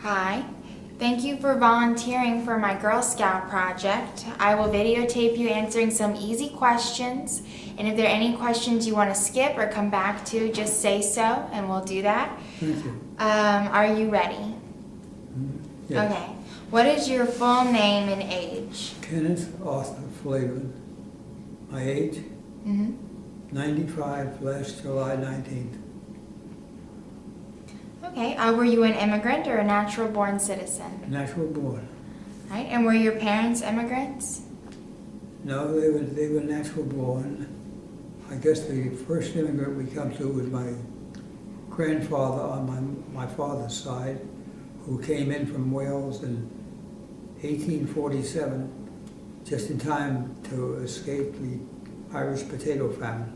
Hi. Thank you for volunteering for my Girl Scout project. I will videotape you answering some easy questions, and if there are any questions you want to skip or come back to, just say so, and we'll do that. Thank you. Are you ready? Yes. Okay. What is your full name and age? Kenneth Flavin. My age, 95, last July 19th. Okay. Were you an immigrant or a natural-born citizen? Natural born. Right. And were your parents immigrants? No, they were natural born. I guess the first immigrant we come to was my grandfather on my father's side, who came in from Wales in 1847, just in time to escape the Irish potato famine.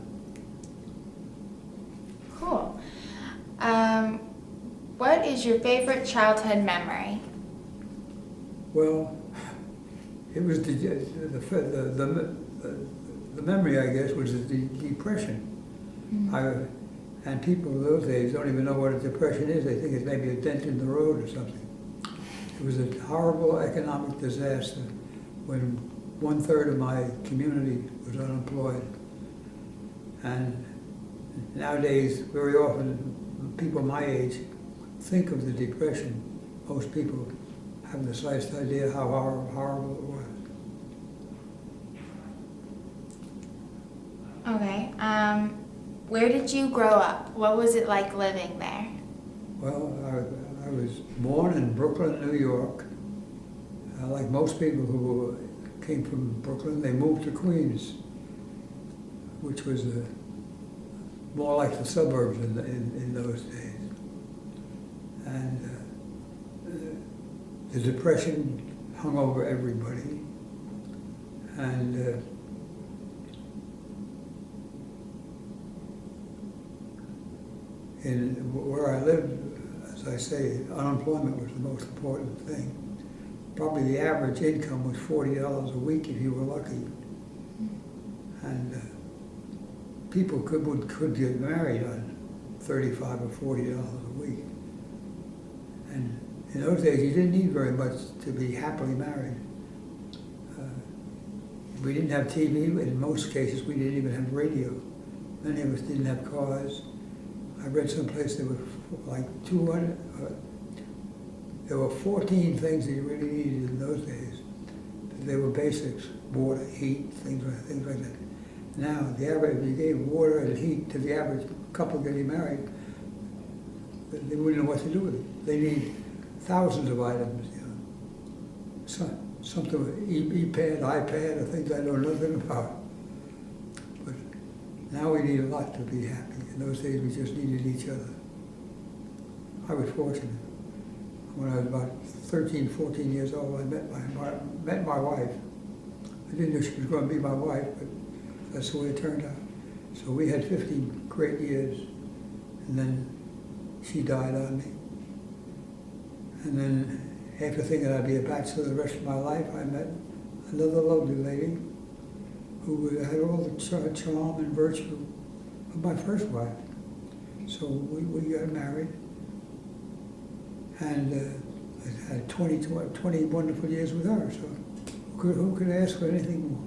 Cool. What is your favorite childhood memory? Well, it was the memory, I guess, was the Depression. And people in those days don't even know what a depression is. They think it's maybe a dent in the road or something. It was a horrible economic disaster when 1/3 of my community was unemployed. And nowadays, very often, people my age think of the Depression. Most people haven't the slightest idea how horrible it was. Okay. Where did you grow up? What was it like living there? Well, I was born in Brooklyn, New York. Like most people who came from Brooklyn, they moved to Queens, which was more like the suburbs in those days. And the Depression hung over everybody. And where I lived, as I say, unemployment was the most important thing. Probably the average income was $40 a week if you were lucky. And people could get married on $35 or $40 a week. And in those days, you didn't need very much to be happily married. We didn't have TV. In most cases, we didn't even have radio. Many of us didn't have cars. I read someplace there were like 200, there were 14 things that you really needed in those days. They were basics: water, heat, things like that. Now, the average, if you gave water and heat to the average couple getting married, they wouldn't know what to do with it. They need thousands of items, you know. Something with iPad, or things I know nothing about. But now we need a lot to be happy. In those days, we just needed each other. I was fortunate. When I was about 13, 14 years old, I met my wife. I didn't know she was going to be my wife, but that's the way it turned out. So we had 15 great years, and then she died on me. And then after thinking I'd be a bachelor the rest of my life, I met another lovely lady who had all the charm and virtue of my first wife. So we got married, and I had 20 wonderful years with her. So who could ask for anything more?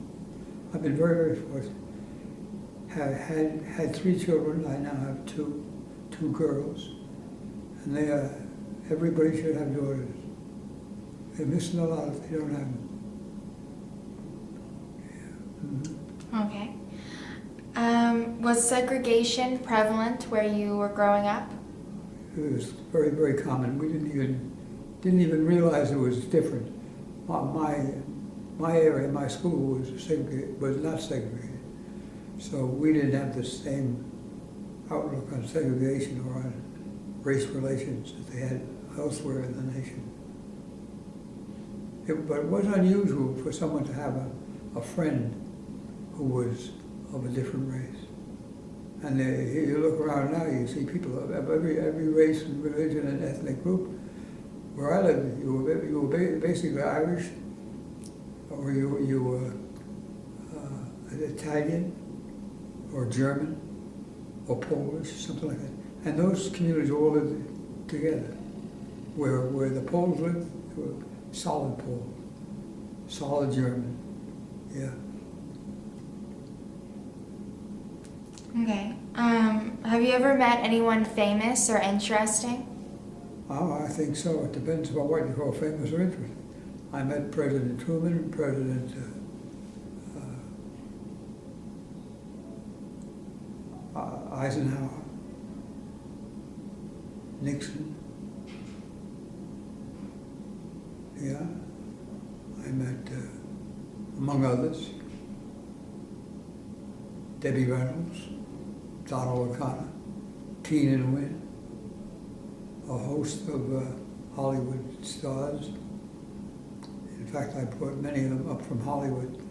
I've been very, very fortunate. Had 3 children. I now have two girls, and they are. Everybody should have daughters. They're missing a lot if they don't have them. Yeah. Okay. Was segregation prevalent where you were growing up? It was very, very common. We didn't even realize it was different. My area, my school was not segregated, so we didn't have the same outlook on segregation or on race relations that they had elsewhere in the nation. But it was unusual for someone to have a friend who was of a different race. And you look around now, you see people of every race and religion and ethnic group. Where I lived, you were basically Irish, or you were Italian, or German, or Polish, something like that. And those communities all lived together. where the Poles lived, they were solid Poles, solid German, yeah. Okay. Have you ever met anyone famous or interesting? Oh, I think so. It depends on what you call famous or interesting. I met President Truman and President Eisenhower, Nixon. Yeah, I met, among others, Debbie Reynolds, Donald O'Connor, Keenan Wynn, a host of Hollywood stars. In fact, I brought many of them up from Hollywood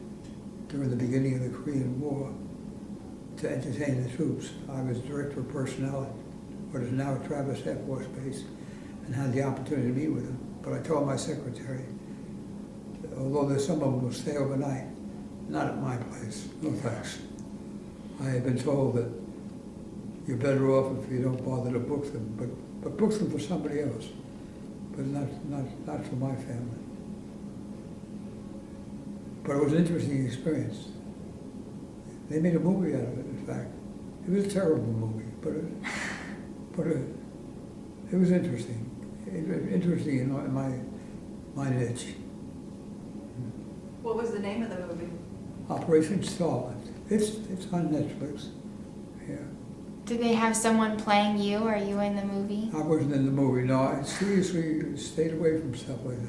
during the beginning of the Korean War to entertain the troops. I was director of personnel at what is now Travis Air Force Base and had the opportunity to meet with them. But I told my secretary, although there's some of them will stay overnight, not at my place, no thanks. I had been told that you're better off if you don't bother to book them, but book them for somebody else, but not for my family. But it was an interesting experience. They made a movie out of it, in fact. It was a terrible movie, but it was interesting. Interesting in my niche. What was the name of the movie? Operation Starlight. It's on Netflix. Yeah. Did they have someone playing you? Are you in the movie? I wasn't in the movie. No, I seriously stayed away from stuff like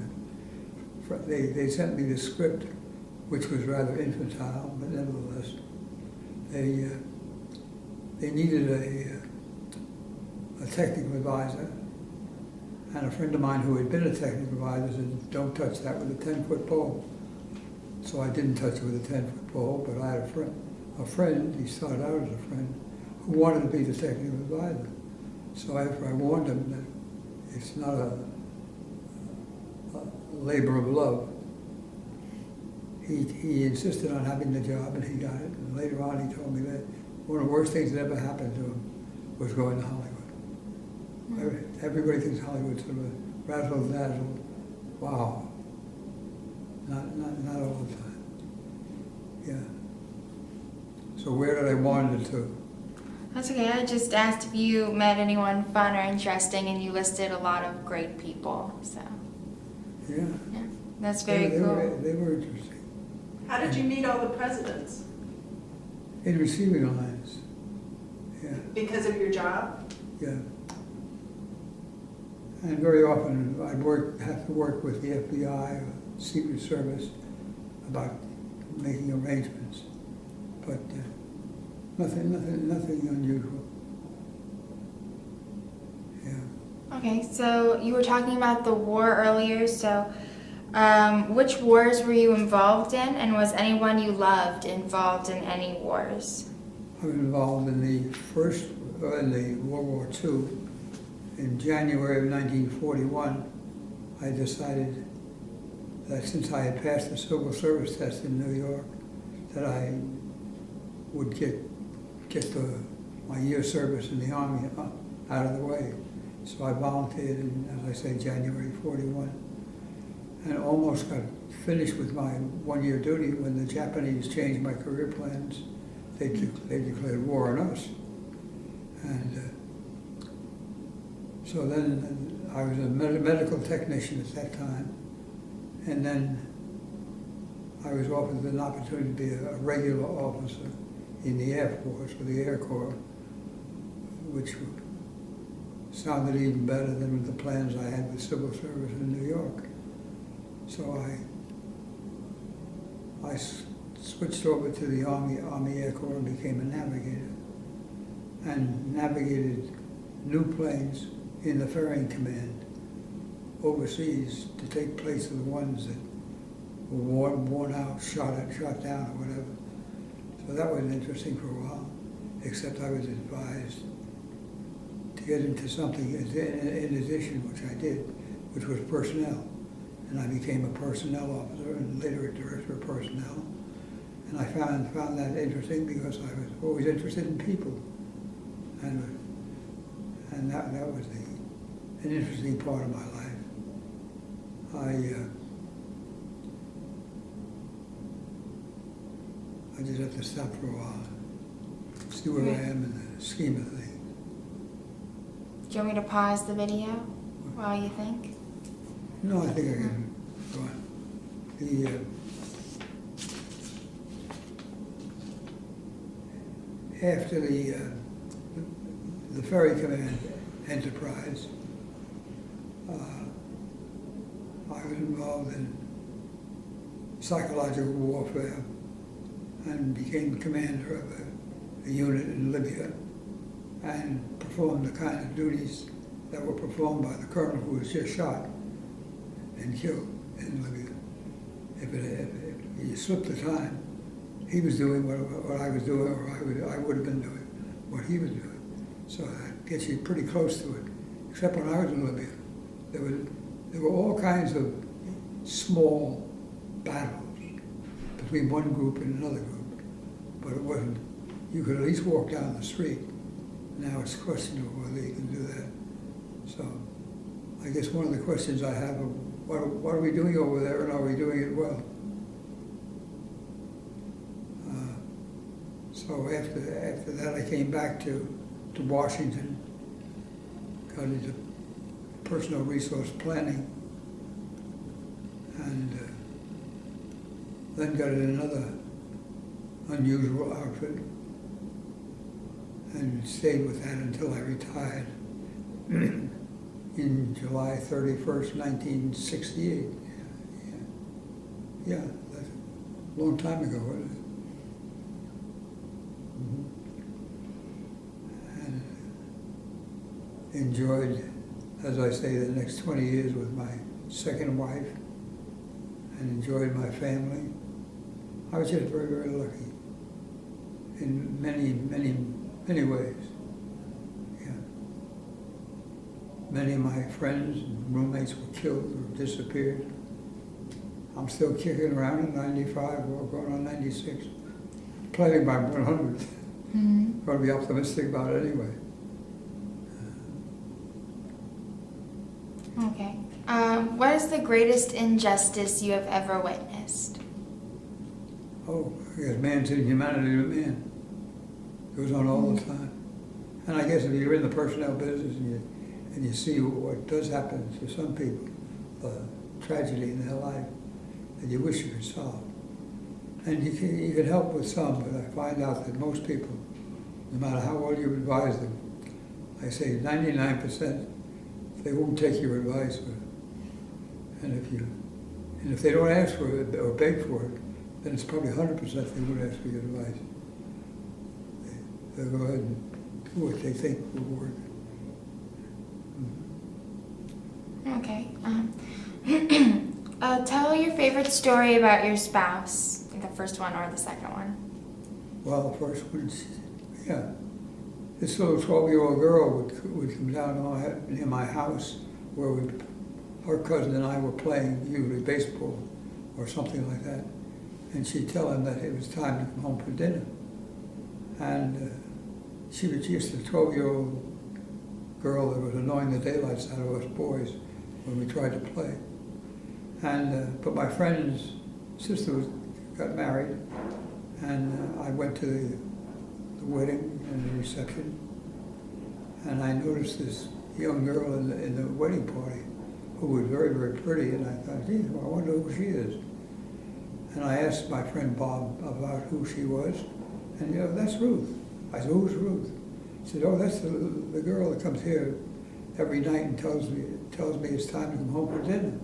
that. They sent me the script, which was rather infantile, but nevertheless, they needed a technical advisor. And a friend of mine who had been a technical advisor said, don't touch that with a 10-foot pole. So I didn't touch it with a 10-foot pole, but I had a friend, he started out as a friend, who wanted to be the technical advisor. So after I warned him that it's not a labor of love, he insisted on having the job and he got it. And later on he told me that one of the worst things that ever happened to him was going to Hollywood. Everybody thinks Hollywood's sort of razzle dazzle. Wow. Not all the time. Yeah. So where did I wander to? That's okay. I just asked if you met anyone fun or interesting, and you listed a lot of great people. So. Yeah. Yeah. That's very cool. They were interesting. How did you meet all the presidents? In receiving lines. Yeah. Because of your job? Yeah. And very often I'd have to work with the FBI or Secret Service about making arrangements, but nothing unusual. Yeah. Okay, so you were talking about the war earlier. So, which wars were you involved in, and was anyone you loved involved in any wars? I was involved in the World War II. In January of 1941, I decided that since I had passed the civil service test in New York, that I would get my year's service in the Army out of the way. So I volunteered in, as I say, January 41, and almost got finished with my one-year duty when the Japanese changed my career plans. They declared war on us. And so then I was a medical technician at that time, and then I was offered an opportunity to be a regular officer in the Air Force, or the Air Corps, which sounded even better than the plans I had with civil service in New York. So I switched over to the Army Air Corps and became a navigator, and navigated new planes in the ferrying command overseas to take place of the ones that were worn out, shot down, or whatever. So that was interesting for a while, except I was advised to get into something in addition, which I did, which was personnel. And I became a personnel officer and later a director of personnel. And I found that interesting because I was always interested in people. And that was an interesting part of my life. I just have to stop for a while, see where I am in the scheme of things. Do you want me to pause the video while you think? No, I think I can go on. After the Ferry Command enterprise, I was involved in psychological warfare and became commander of a unit in Libya and performed the kind of duties that were performed by the colonel who was just shot and killed in Libya. If you slipped the time, he was doing what I was doing, or I would have been doing what he was doing. So that gets you pretty close to it. Except when I was in Libya, there were all kinds of small battles between one group and another group, but it wasn't. You could at least walk down the street. Now it's questionable whether you can do that. So I guess one of the questions I have are, what are we doing over there, and are we doing it well? So after that, I came back to Washington, got into personal resource planning, and then got in another unusual outfit, and stayed with that until I retired in July 31st, 1968. Yeah, that's a long time ago, wasn't it? And enjoyed, as I say, the next 20 years with my second wife, and enjoyed my family. I was just very, very lucky in many, many, many ways. Yeah. Many of my friends and roommates were killed or disappeared. I'm still kicking around at 95, or going on 96, planning my 100th. Mm-hmm. Got to be optimistic about it anyway. Okay. What is the greatest injustice you have ever witnessed? Oh, I guess man's inhumanity to man. Goes on all the time. And I guess if you're in the personnel business and you see what does happen to some people, tragedy in their life, that you wish you could solve. And you can help with some, but I find out that most people, no matter how well you advise them, I say 99%, they won't take your advice. And if they don't ask for it or beg for it, then it's probably 100% they won't ask for your advice. They'll go ahead and do what they think will work. Okay. Tell your favorite story about your spouse. The first one or the second one. Well, the first one, yeah. This little 12-year-old girl would come down near my house where her cousin and I were playing, usually baseball or something like that. And she'd tell him that it was time to come home for dinner. And she was just a 12-year-old girl that was annoying the daylights out of us boys when we tried to play. And but my friend's sister got married, and I went to the wedding and the reception, and I noticed this young girl in the wedding party who was very, very pretty, and I thought, gee, well, I wonder who she is. And I asked my friend Bob about who she was, and that's Ruth. I said, who's Ruth? He said, oh, that's the girl that comes here every night and tells me it's time to come home for dinner.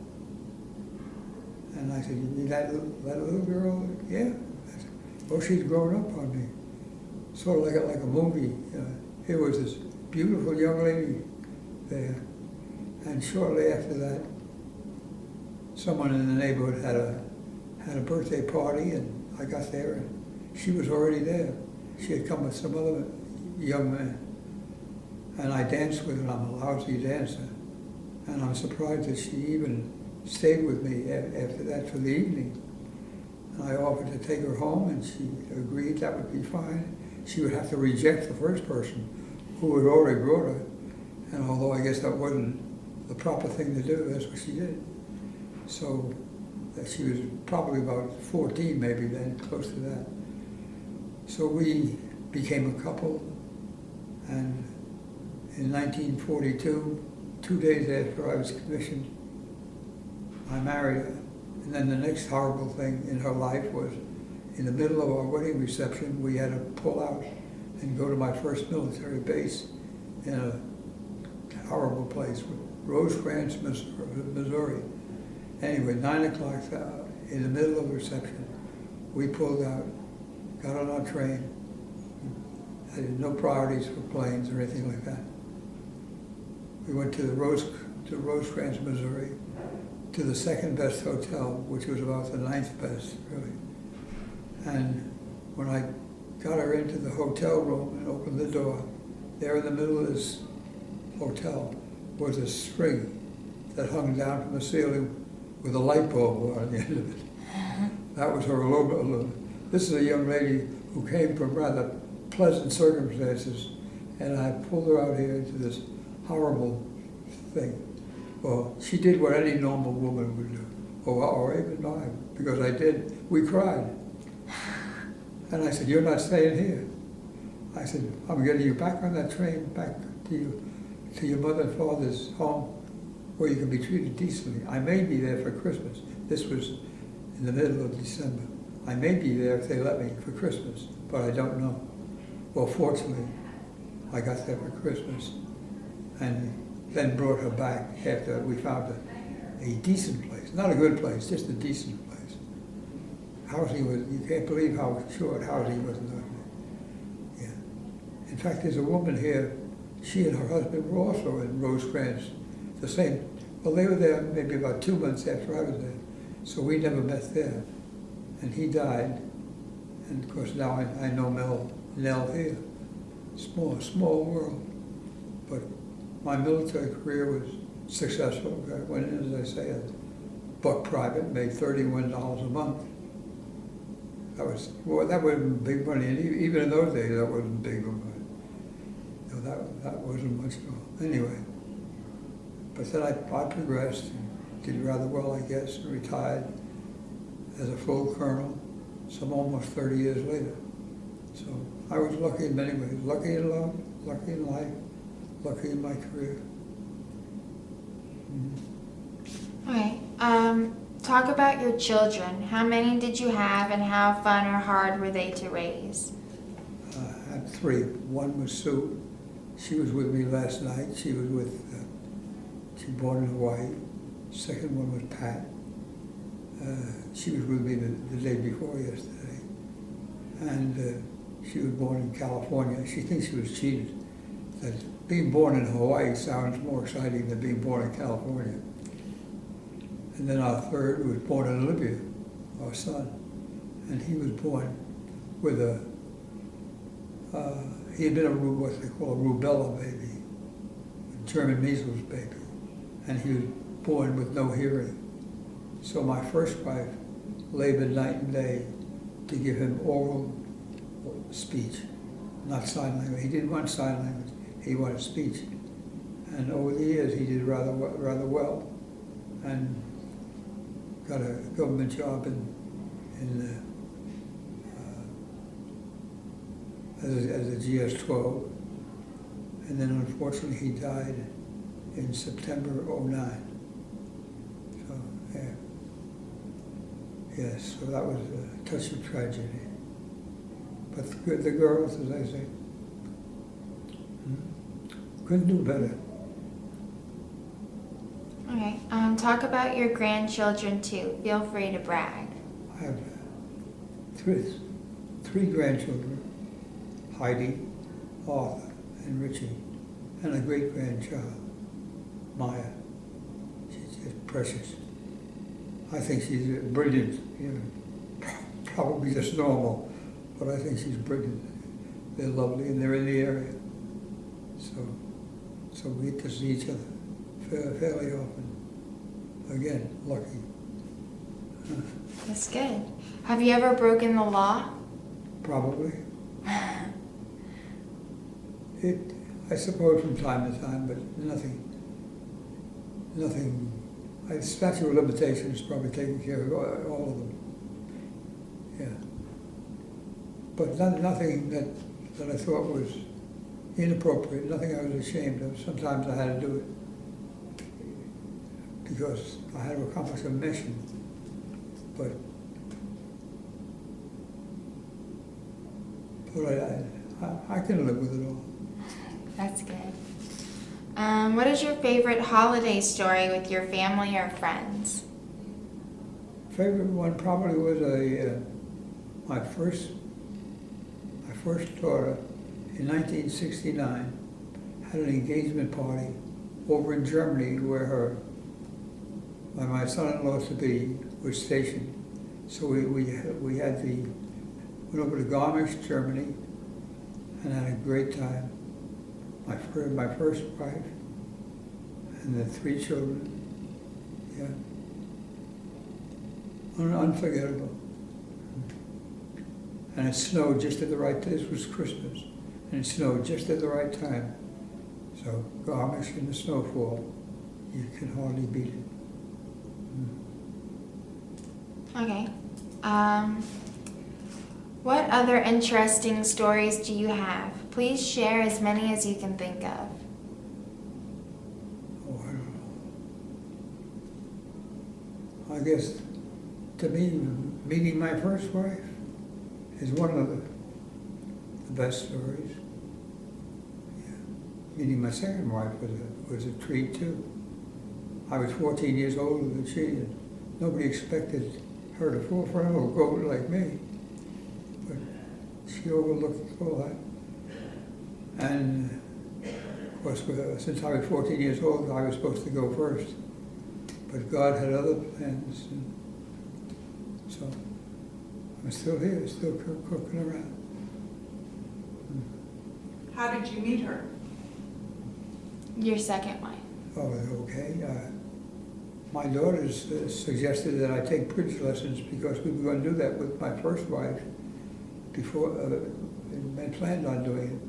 And I said, you mean that little girl? Yeah. I said, oh, she's grown up on me. Sort of like a movie. Here was this beautiful young lady there. And shortly after that, someone in the neighborhood had a birthday party, and I got there, and she was already there. She had come with some other young man. And I danced with her, and I'm a lousy dancer. And I'm surprised that she even stayed with me after that for the evening. And I offered to take her home, and she agreed that would be fine. She would have to reject the first person who had already brought her. And although I guess that wasn't the proper thing to do. That's what she did. So that she was probably about 14 maybe then, close to that. So we became a couple, and in 1942, 2 days after I was commissioned, I married her. And then the next horrible thing in her life was, in the middle of our wedding reception, we had to pull out and go to my first military base in a horrible place, Rosecrans, Missouri. Anyway, 9 o'clock, in the middle of the reception, we pulled out, got on our train. I had no priorities for planes or anything like that. We went to Rosecrans, Missouri, to the second best hotel, which was about the 9th best, really. And when I got her into the hotel room and opened the door, there in the middle of this hotel was a string that hung down from the ceiling with a light bulb on the end of it. That was her logo. This is a young lady who came from rather pleasant circumstances, and I pulled her out here into this horrible thing. Well, she did what any normal woman would do, or even I, because I did. We cried. And I said, "You're not staying here." I said, "I'm getting you back on that train, back to your mother and father's home, where you can be treated decently. I may be there for Christmas." This was in the middle of December. "I may be there if they let me for Christmas, but I don't know." Well, fortunately, I got there for Christmas, and then brought her back after we found a decent place. Not a good place, just a decent place. Housing was, you can't believe how short housing was in those days. Yeah. In fact, there's a woman here, she and her husband were also in Rosecrans, the same. Well, they were there maybe about 2 months after I was there, so we never met there. And he died, and of course now I know Nell here. Small world. But my military career was successful. I went in, as I say, a buck private, made $31 a month. That wasn't big money, and even in those days, that wasn't big money. No, that wasn't much at all. Anyway, but then I progressed and did rather well, I guess, and retired as a full colonel, some almost 30 years later. So I was lucky in many ways. Lucky in love, lucky in life, lucky in my career. Okay. Talk about your children. How many did you have, and how fun or hard were they to raise? I had 3. One was Sue. She was with me last night. She was she was born in Hawaii. Second one was Pat. She was with me the day before yesterday. And she was born in California. She thinks she was cheated. That being born in Hawaii sounds more exciting than being born in California. And then our third was born in Libya, our son. And he was born with he had been what they call a rubella baby, a German measles baby. And he was born with no hearing. So my first wife labored night and day to give him oral speech, not sign language. He didn't want sign language, he wanted speech. And over the years, he did rather well, and got a government job as a GS-12. And then unfortunately, he died in September '09. So, yeah. Yes, so that was a touch of tragedy. But the girls, as I say, couldn't do better. Okay. Talk about your grandchildren too. Feel free to brag. I have three grandchildren, Heidi, Arthur, and Richie, and a great-grandchild, Maya. She's just precious. I think she's brilliant, probably just normal, but I think she's brilliant. They're lovely, and they're in the area. So we get to see each other fairly often. Again, lucky. That's good. Have you ever broken the law? Probably. I suppose from time to time, but nothing, statute of limitations probably taken care of all of them. Yeah. But nothing that I thought was inappropriate, nothing I was ashamed of. Sometimes I had to do it because I had to accomplish a mission. But I can live with it all. That's good. What is your favorite holiday story with your family or friends? Favorite one probably was my first daughter in 1969 had an engagement party over in Germany where my son-in-law to be was stationed. So we went over to Garmisch, Germany, and had a great time. My first wife and the 3 children. Yeah. Unforgettable. And it snowed just at the right time. This was Christmas, and it snowed just at the right time. So Garmisch and the snowfall, you can hardly beat it. Okay. What other interesting stories do you have? Please share as many as you can think of. Oh, I don't know. I guess to me, meeting my first wife is one of the best stories. Yeah. Meeting my second wife was a treat too. I was 14 years older than she, and nobody expected her to fall for an old goat like me. But she overlooked all that. And of course, since I was 14 years old, I was supposed to go first. But God had other plans, and so I'm still here, still cooking around. How did you meet her? Your second wife. Oh, okay. My daughters suggested that I take bridge lessons because we were going to do that with my first wife before, I planned on doing it.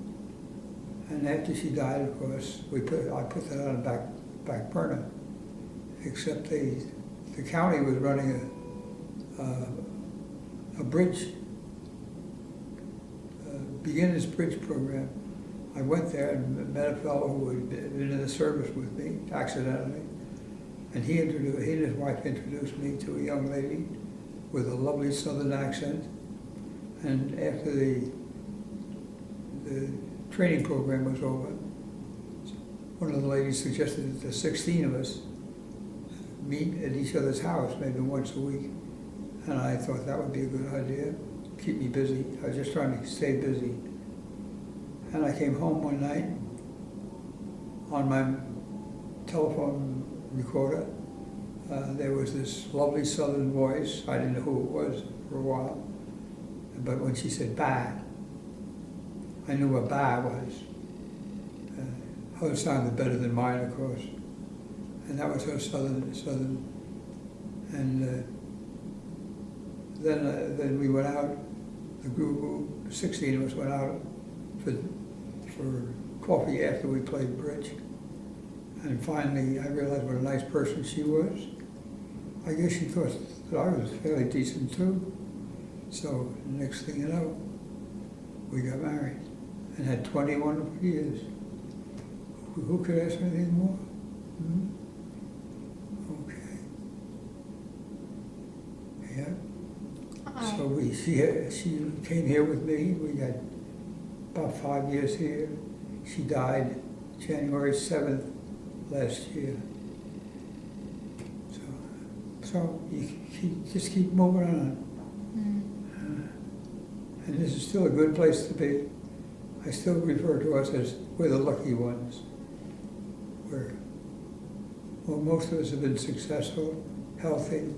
And after she died, of course, I put that on the back burner. Except the county was running a bridge, beginner's bridge program. I went there and met a fellow who had been in the service with me accidentally, and he and his wife introduced me to a young lady with a lovely southern accent. And after the training program was over, one of the ladies suggested that the 16 of us meet at each other's house maybe once a week. And I thought that would be a good idea, keep me busy. I was just trying to stay busy. And I came home one night on my telephone recorder. There was this lovely southern voice. I didn't know who it was for a while. But when she said "ba," I knew what "ba" was. Hers sounded better than mine, of course. And that was her southern. And then we went out, the group, 16 of us went out for coffee after we played bridge. And finally, I realized what a nice person she was. I guess she thought that I was fairly decent too. So the next thing you know, we got married and had 21 years. Who could ask for anything more? Okay. Yeah. So she came here with me. We had about 5 years here. She died January 7th last year. So you just keep moving on. And this is still a good place to be. I still refer to us as we're the lucky ones. Most of us have been successful, healthy,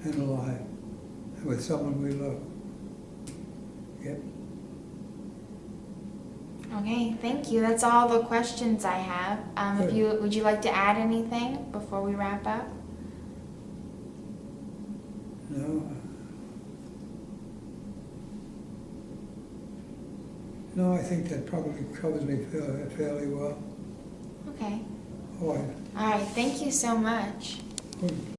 and alive, and with someone we love. Yep. Okay, thank you. That's all the questions I have. Would you like to add anything before we wrap up? No, I think that probably covers me fairly well. Okay. All right. All right, thank you so much. Good.